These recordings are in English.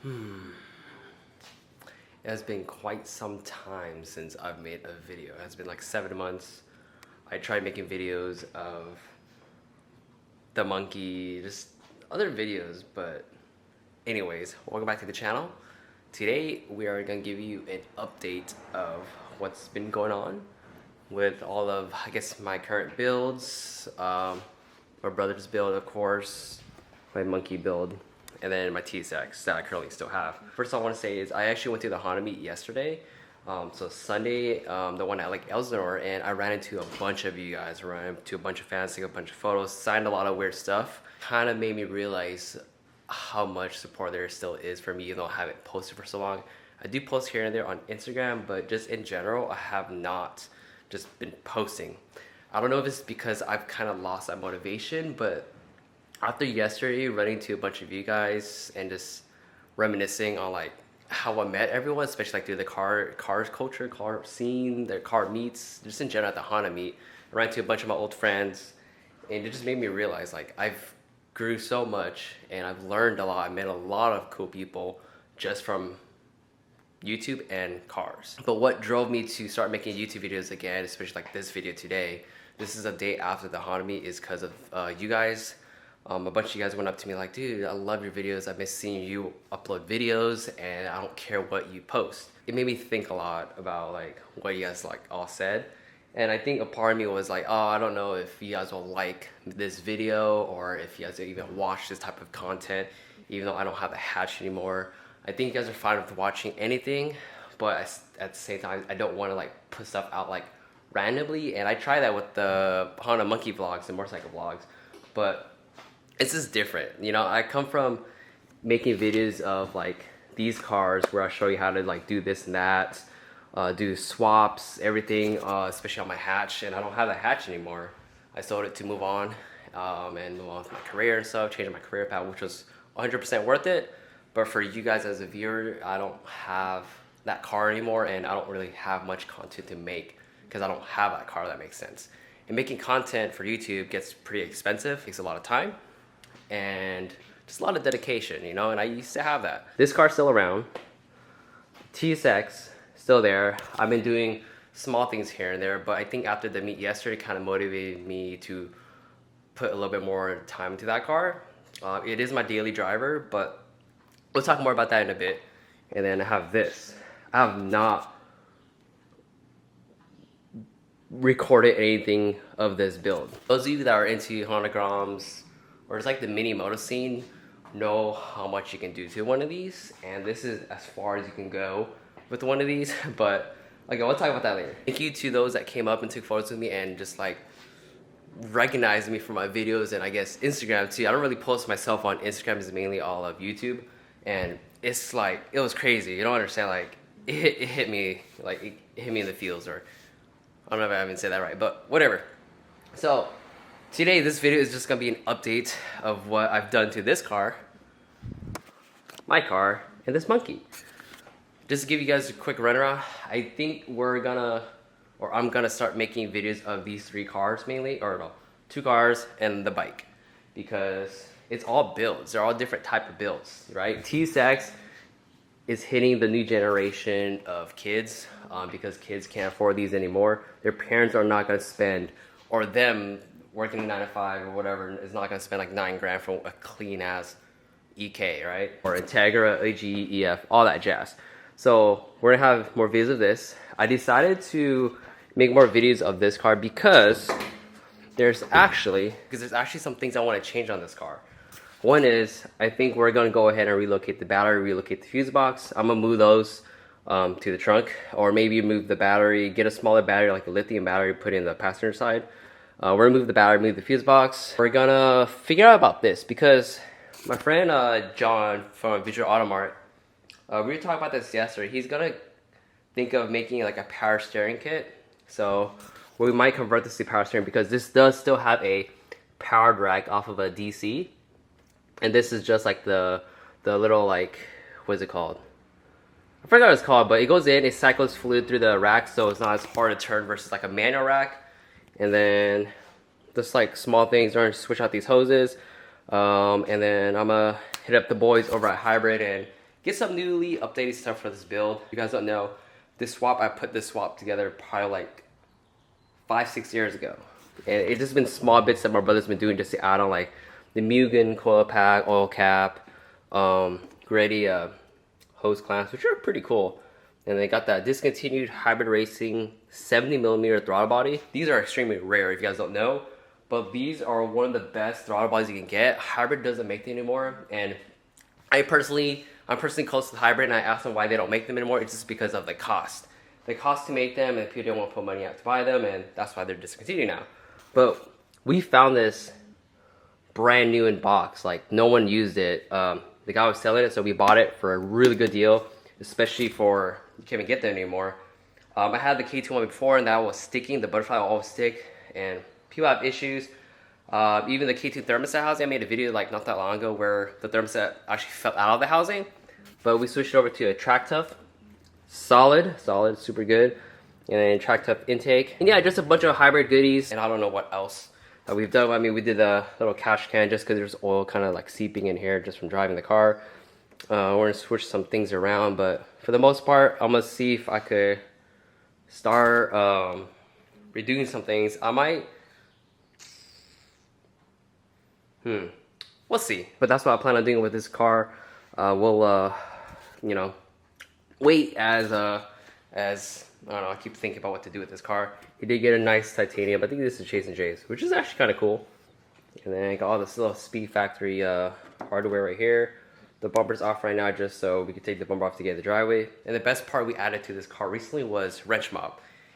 It has been quite some time since I've made a video. It has been like 7 months. I tried making videos of the monkey, just other videos, but anyways, welcome back to the channel. Today we are gonna give you an update of what's been going on with all of, I guess, my current builds, my brother's build, of course, my monkey build, and then my TSX that I currently still have. First I want to say is I actually went to the Honda meet yesterday. So Sunday, the one at like Elsinore, and I ran into a bunch of you guys, ran into a bunch of fans, took a bunch of photos, signed a lot of weird stuff. Kind of made me realize how much support there still is for me, even though I haven't posted for so long. I do post here and there on Instagram, but just in general, I have not just been posting. I don't know if it's because I've kind of lost that motivation, but after yesterday running to a bunch of you guys and just reminiscing on like how I met everyone, especially like through the cars culture, car scene, the car meets, just in general at the Honda meet, I ran to a bunch of my old friends, and it just made me realize like I've grew so much and I've learned a lot. I met a lot of cool people just from YouTube and cars. But what drove me to start making YouTube videos again, especially like this video today, this is a day after the Honda meet, is because of you guys. A bunch of you guys went up to me like, dude, I love your videos. I miss seeing you upload videos, and I don't care what you post. It made me think a lot about like what you guys like all said. And I think a part of me was like, oh, I don't know if you guys will like this video or if you guys will even watch this type of content, even though I don't have a hatch anymore. I think you guys are fine with watching anything, but at the same time, I don't want to like put stuff out like randomly. And I try that with the Honda monkey vlogs and motorcycle vlogs, but it's just different. You know, I come from making videos of like these cars where I show you how to like do this and that, do swaps, everything, especially on my hatch, and I don't have a hatch anymore. I sold it to move on and move on with my career and stuff, changing my career path, which was 100% worth it. But for you guys as a viewer, I don't have that car anymore, and I don't really have much content to make because I don't have that car. That makes sense. And making content for YouTube gets pretty expensive, takes a lot of time, and just a lot of dedication, you know, and I used to have that. This car's still around. TSX, still there. I've been doing small things here and there, but I think after the meet yesterday kind of motivated me to put a little bit more time into that car. It is my daily driver, but we'll talk more about that in a bit. And then I have this. I have not recorded anything of this build. Those of you that are into Hondagrams or just like the mini moto scene know how much you can do to one of these, and this is as far as you can go with one of these. But okay, we'll talk about that later. Thank you to those that came up and took photos with me and just like recognized me from my videos, and I guess Instagram too. I don't really post myself on Instagram, it's mainly all of YouTube, and it's like, it was crazy. You don't understand, like it hit me, like it hit me in the feels, or I don't know if I even said that right, but whatever. So today, this video is just gonna be an update of what I've done to this car, my car, and this monkey. Just to give you guys a quick runaround, I think I'm gonna start making videos of these 3 cars mainly, or no, 2 cars and the bike, because it's all builds. They're all different type of builds, right? TSX is hitting the new generation of kids because kids can't afford these anymore. Their parents are not gonna spend, or them working 9 to 5 or whatever, is not gonna spend like 9 grand for a clean ass EK, right? Or Integra, AG, EF, all that jazz. So we're gonna have more videos of this. I decided to make more videos of this car because there's actually some things I want to change on this car. One is, I think we're gonna go ahead and relocate the battery, relocate the fuse box. I'm gonna move those to the trunk, or maybe move the battery, get a smaller battery like a lithium battery, put in the passenger side. We're gonna move the battery, move the fuse box. We're gonna figure out about this because my friend John from Visual Auto Mart, we were talking about this yesterday. He's gonna think of making like a power steering kit. So we might convert this to power steering because this does still have a powered rack off of a DC. And this is just like the little, like, what is it called? I forgot what it's called, but it goes in, it cycles fluid through the rack, so it's not as hard to turn versus like a manual rack. And then just like small things, we're gonna switch out these hoses. And then I'm gonna hit up the boys over at Hybrid and get some newly updated stuff for this build. If you guys don't know, I put this swap together probably like 5-6 years ago. And it's just been small bits that my brother's been doing just to add on, like the Mugen coil pack, oil cap, Greddy hose clamps, which are pretty cool. And they got that discontinued hybrid racing 70mm throttle body. These are extremely rare if you guys don't know, but these are one of the best throttle bodies you can get. Hybrid doesn't make them anymore, and I'm personally close to the hybrid, and I asked them why they don't make them anymore. It's just because of the cost. The cost to make them, and people don't want to put money out to buy them, and that's why they're discontinued now. But we found this brand new in box, like no one used it. The guy was selling it, so we bought it for a really good deal, especially for, you can't even get them anymore. I had the K2 one before, and that was sticking. The butterfly will always stick, and people have issues. Even the K2 thermostat housing, I made a video like not that long ago where the thermostat actually fell out of the housing, but we switched over to a Track Tough. Solid, super good. And then Track Tough intake. And yeah, just a bunch of hybrid goodies, and I don't know what else that we've done. I mean, we did a little cash can just because there's oil kind of like seeping in here just from driving the car. We're gonna switch some things around, but for the most part, I'm gonna see if I could start redoing some things. I might, we'll see. But that's what I plan on doing with this car. We'll, you know, wait as I don't know, I keep thinking about what to do with this car. He did get a nice titanium. I think this is Chase & Chase, which is actually kind of cool. And then I got all this little Speed Factory hardware right here. The bumper's off right now just so we can take the bumper off to get in the driveway. And the best part we added to this car recently was Wrench Mob.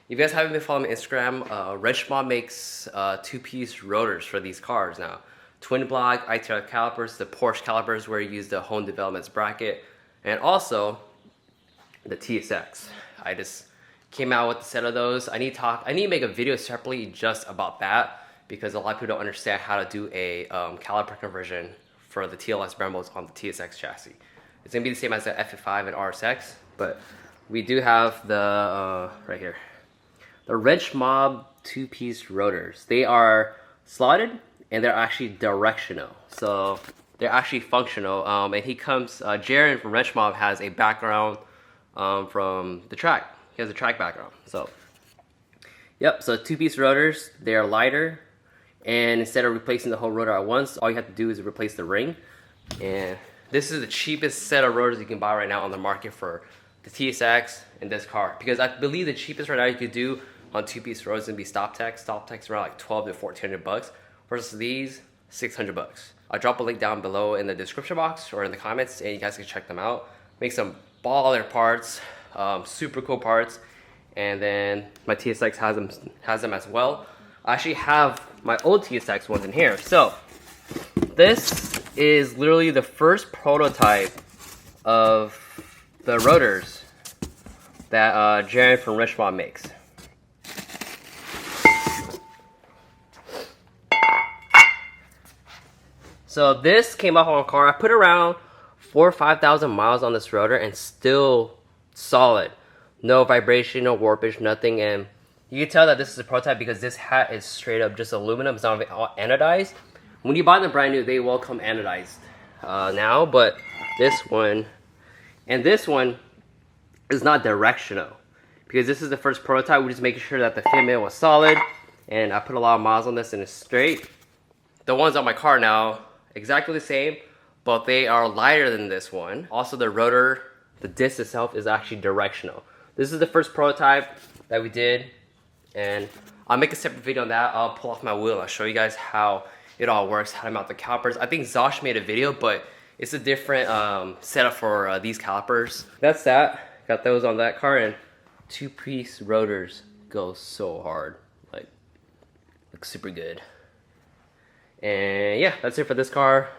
If you guys haven't been following me on Instagram, Wrench Mob makes two-piece rotors for these cars now. Twin block, ITR calipers, the Porsche calipers where you use the Hone Developments bracket, and also the TSX. I just came out with the set of those. I need to make a video separately just about that because a lot of people don't understand how to do a caliper conversion for the TLS Brembos on the TSX chassis. It's gonna be the same as the FF5 and RSX, but we do have the, right here, the Wrench Mob two-piece rotors. They are slotted and they're actually directional. So they're actually functional. And he comes, Jaren from Wrench Mob has a background from the track. He has a track background. So, yep, so two-piece rotors, they're lighter. And instead of replacing the whole rotor at once, all you have to do is replace the ring. And this is the cheapest set of rotors you can buy right now on the market for the TSX and this car. Because I believe the cheapest right now you could do on two-piece rotors would be StopTech. StopTech's around like 12 to 1400 bucks. Versus these, 600 bucks. I'll drop a link down below in the description box or in the comments and you guys can check them out. Make some baller parts, super cool parts. And then my TSX has them as well. I actually have my old TSX ones in here. So this is literally the first prototype of the rotors that Jaren from Wrench Mob makes. So this came off on a car. I put around 4,000 or 5,000 miles on this rotor and still solid. No vibration, no warpage, nothing. And you can tell that this is a prototype because this hat is straight up just aluminum. It's not anodized. When you buy them brand new, they will come anodized now. But this one and this one is not directional because this is the first prototype. We're just making sure that the fitment was solid. And I put a lot of miles on this and it's straight. The ones on my car now, exactly the same, but they are lighter than this one. Also the rotor, the disc itself is actually directional. This is the first prototype that we did, and I'll make a separate video on that. I'll pull off my wheel and I'll show you guys how it all works, how to mount the calipers. I think Zosh made a video, but it's a different setup for these calipers. That's that. Got those on that car, and two-piece rotors go so hard. Like, looks super good. And yeah, that's it for this car.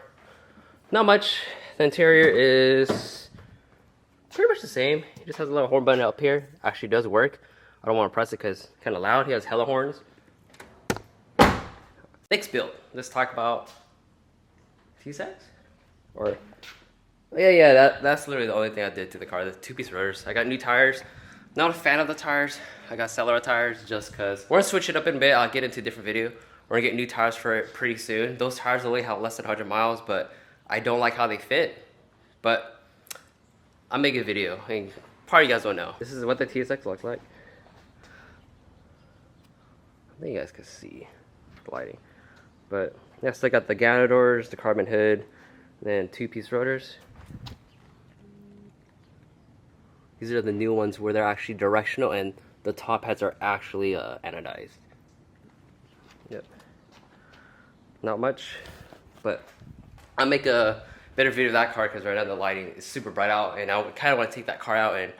Not much. The interior is pretty much the same. He just has a little horn button up here. Actually does work. I don't want to press it because it's kind of loud. He has hella horns. Next build. Let's talk about TSX? Or yeah, that's literally the only thing I did to the car. The two-piece rotors. I got new tires. Not a fan of the tires. I got Celeron tires just because. We're gonna switch it up in a bit. I'll get into a different video. We're gonna get new tires for it pretty soon. Those tires only have less than 100 miles, but I don't like how they fit. But I'll make a video. And probably you guys don't know. This is what the TSX looks like. I think you guys can see the lighting. But yeah, so I got the Ganondorf doors, the carbon hood, then 2-piece rotors. These are the new ones where they're actually directional and the top heads are actually anodized. Yep. Not much, but I'll make a better video of that car because right now the lighting is super bright out and I kind of want to take that car out and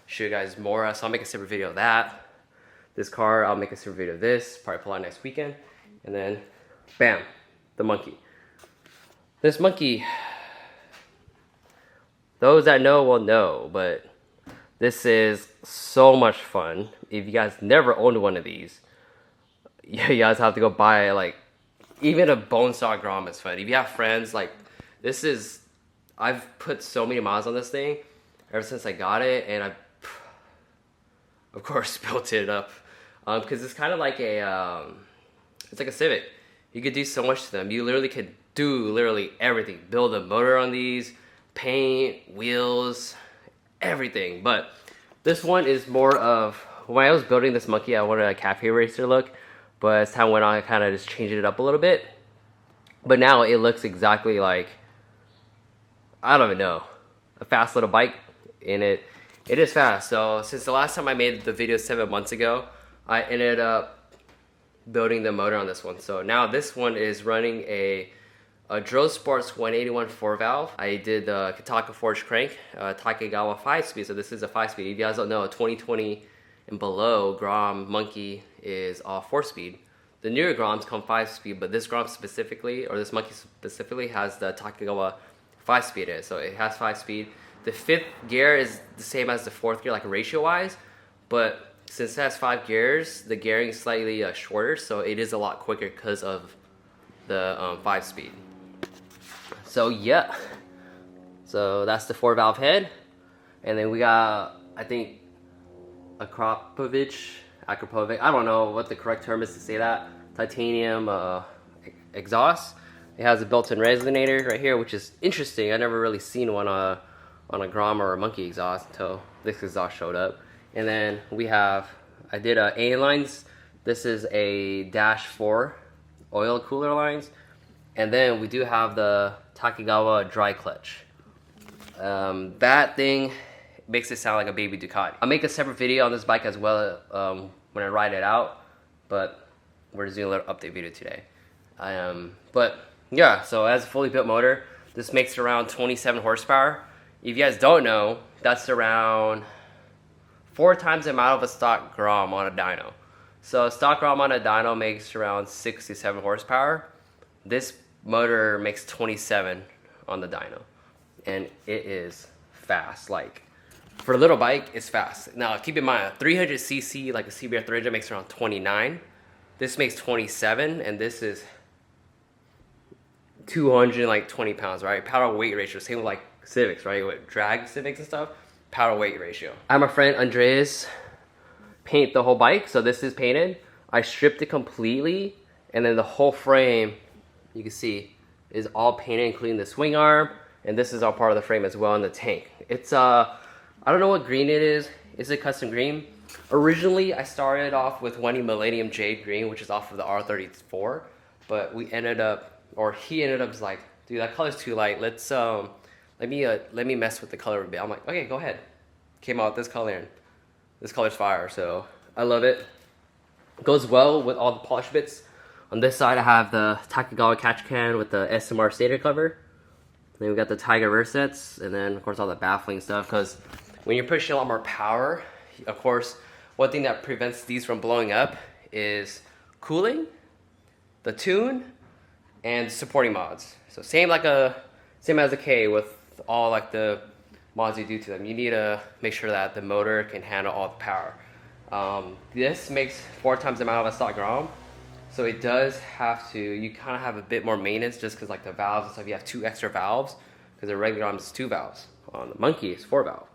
show you guys more. So I'll make a separate video of that. This car, I'll make a separate video of this, probably pull out next weekend. And then, bam, the monkey. This monkey, those that know will know, but this is so much fun. If you guys never owned one of these, you guys have to go buy like, even a bone stock Grom is fun. If you have friends, like this is, I've put so many miles on this thing ever since I got it, and I, of course, built it up because it's kind of like a, it's like a Civic. You could do so much to them. You literally could do literally everything. Build a motor on these, paint, wheels, everything. But this one is more of, when I was building this monkey, I wanted a cafe racer look, but as time went on, I kind of just changed it up a little bit. But now it looks exactly like, I don't even know, a fast little bike. And it is fast. So since the last time I made the video 7 months ago, I ended up building the motor on this one. So now this one is running a Drill Sports 181 4-valve. I did the Kataka Forged crank, Takegawa 5-speed. So this is a 5-speed. If you guys don't know, a 2020 and below Grom Monkey is all 4-speed. The newer Groms come 5-speed, but this Grom specifically, or this Monkey specifically, has the Takegawa 5-speed in it. So it has 5-speed. The 5th gear is the same as the 4th gear, like ratio-wise, but since it has 5 gears, the gearing is slightly shorter, so it is a lot quicker because of the 5-speed. So yeah, so that's the 4-valve head, and then we got, I think, Akrapovic, I don't know what the correct term is to say that, titanium exhaust. It has a built-in resonator right here, which is interesting. I never really seen one on a Grom or a Monkey exhaust until this exhaust showed up. And then we have, I did A lines. This is a Dash 4 oil cooler lines. And then we do have the Takegawa dry clutch. That thing makes it sound like a baby Ducati. I'll make a separate video on this bike as well when I ride it out, but we're just doing a little update video today. But yeah, so as a fully built motor, this makes around 27 horsepower. If you guys don't know, that's around 4 times the amount of a stock Grom on a dyno. So a stock Grom on a dyno makes around 6 to 7 horsepower. This motor makes 27 on the dyno, and it is fast. Like, for a little bike, it's fast. Now keep in mind, 300cc like a CBR 300 makes around 29. This makes 27, and this is 220 pounds, right? Power weight ratio, same with like Civics, right? With drag Civics and stuff, power weight ratio. I had my friend Andreas paint the whole bike, so this is painted. I stripped it completely, and then the whole frame, you can see, is all painted, including the swing arm, and this is all part of the frame as well in the tank. It's I don't know what green it is. It's a custom green. Originally, I started off with wanting Millennium Jade green, which is off of the R34, but we ended up, or he ended up just like, dude, that color's too light. Let's let me mess with the color a bit. I'm like, okay, go ahead. Came out with this color, and this color's fire, so I love it. Goes well with all the polish bits. On this side, I have the Takegawa catch can with the SMR stator cover. Then we got the Tiger Versets, and then of course all the baffling stuff, because when you're pushing a lot more power, of course, one thing that prevents these from blowing up is cooling, the tune, and supporting mods. So same as a K with all like the mods you do to them. You need to make sure that the motor can handle all the power. This makes 4 times the amount of a stock Grom, so it does have to, you kind of have a bit more maintenance just because like the valves and stuff, you have 2 extra valves, because the regular Grom is 2 valves. On the Monkey, it's 4 valve.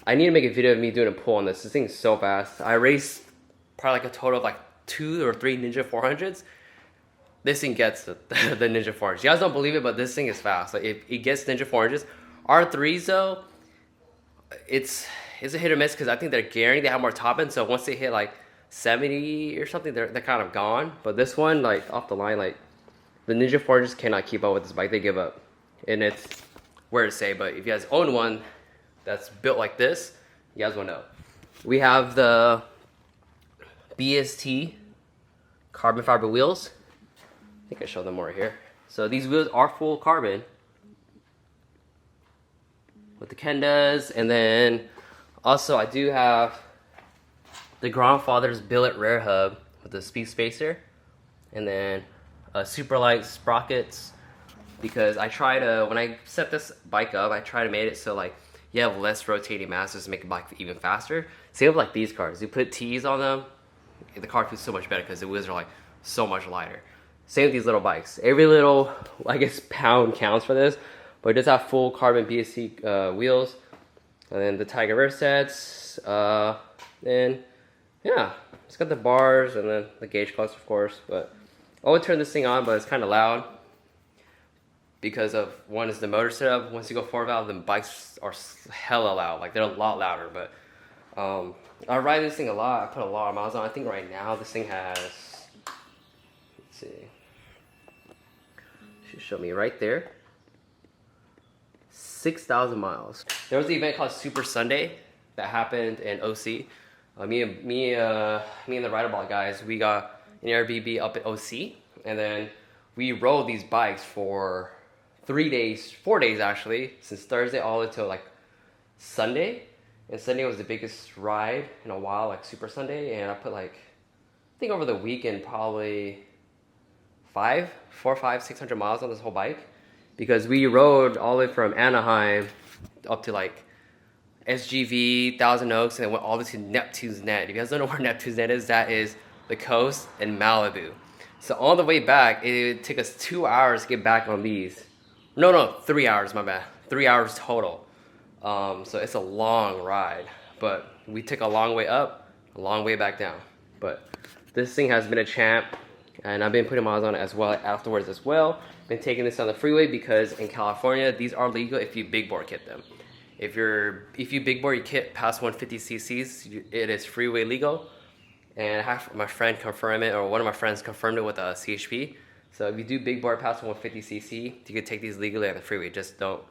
I need to make a video of me doing a pull on this. This thing is so fast. I raced probably like a total of like 2 or 3 Ninja 400s. This thing gets the Ninja 400s. You guys don't believe it, but this thing is fast. Like it gets Ninja 400s. R3s though, it's a hit or miss because I think they're gearing, they have more top end, so once they hit like 70 or something, they're kind of gone. But this one, like off the line, like the Ninja 4 just cannot keep up with this bike. They give up, and it's weird to say, but if you guys own one that's built like this, you guys will know. We have the BST carbon fiber wheels. I think I showed them more here. So these wheels are full carbon with the Kendas, and then also I do have the Grandfather's billet rear hub with the speed spacer, and then super light sprockets, because I try to, when I set this bike up, I try to make it so like you have less rotating masses to make the bike even faster. Same with like these cars, you put T's on them, the car feels so much better because the wheels are like so much lighter. Same with these little bikes. Every little, I guess, pound counts for this, but it does have full carbon BST wheels, and then the Tiger rear sets, and yeah, it's got the bars and then the gauge clutch, of course. But I would turn this thing on, but it's kind of loud because of, one is the motor setup. Once you go 4-valve, the bikes are hella loud, like they're a lot louder. But I ride this thing a lot. I put a lot of miles on. I think right now this thing has, let's see, should show me right there, 6,000 miles. There was an event called Super Sunday that happened in OC. Me and the Rider Block guys, we got an Airbnb up at OC, and then we rode these bikes for 3 days, 4 days actually, since Thursday all until like Sunday. And Sunday was the biggest ride in a while, like Super Sunday, and I put like, I think over the weekend probably 600 miles on this whole bike, because we rode all the way from Anaheim up to like SGV, Thousand Oaks, and then went all the way to Neptune's Net. If you guys don't know where Neptune's Net is, that is the coast in Malibu. So on the way back, it took us 2 hours to get back on these. No, 3 hours, my bad. 3 hours total. So it's a long ride, but we took a long way up, a long way back down. But this thing has been a champ, and I've been putting miles on it as well afterwards as well. Been taking this on the freeway because in California, these are legal if you big bore kit them. If you big bore your kit past 150 cc's, it is freeway legal. And I have my friend confirm it, or one of my friends confirmed it with a CHP. So if you do big bore past 150 cc, you can take these legally on the freeway. Just don't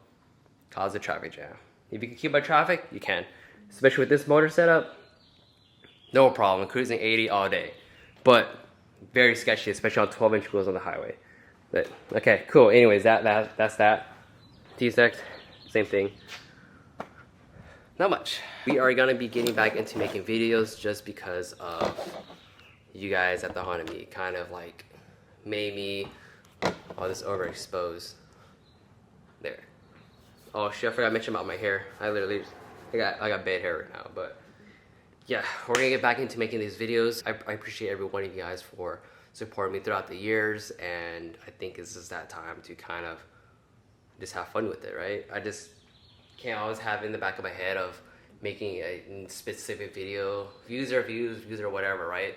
cause a traffic jam. If you can keep out traffic, you can. Especially with this motor setup, no problem. Cruising 80 all day. But very sketchy, especially on 12-inch wheels on the highway. But okay, cool. Anyways, that's that. T-Sex, same thing. Not much. We are gonna be getting back into making videos just because of you guys at the Honda Meet kind of like made me all this overexposed. There. Oh shit, I forgot to mention about my hair. I got bad hair right now, but yeah, we're gonna get back into making these videos. I appreciate every one of you guys for supporting me throughout the years, and I think it's just that time to kind of just have fun with it, right? I just can't always have in the back of my head of making a specific video. Views are views, views are whatever, right?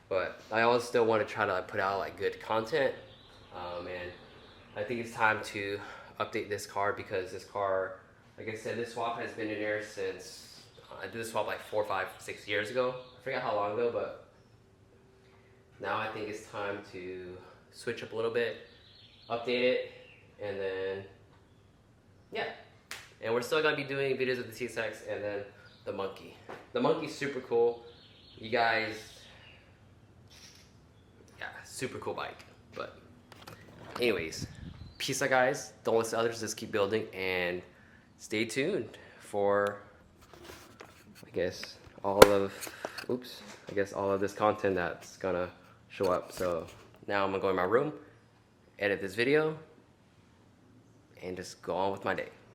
But I always still want to try to put out like good content, and I think it's time to update this car, because this car, like I said, this swap has been in there since I did this swap like 4, 5, 6 years ago. I forgot how long ago, but now I think it's time to switch up a little bit, update it, and then yeah. And we're still gonna be doing videos of the T-Sex and then the Monkey. The Monkey's super cool. You guys, yeah, super cool bike. But anyways, peace out guys. Don't listen to others, just keep building, and stay tuned for, I guess, all of this content that's gonna show up. So now I'm gonna go in my room, edit this video, and just go on with my day.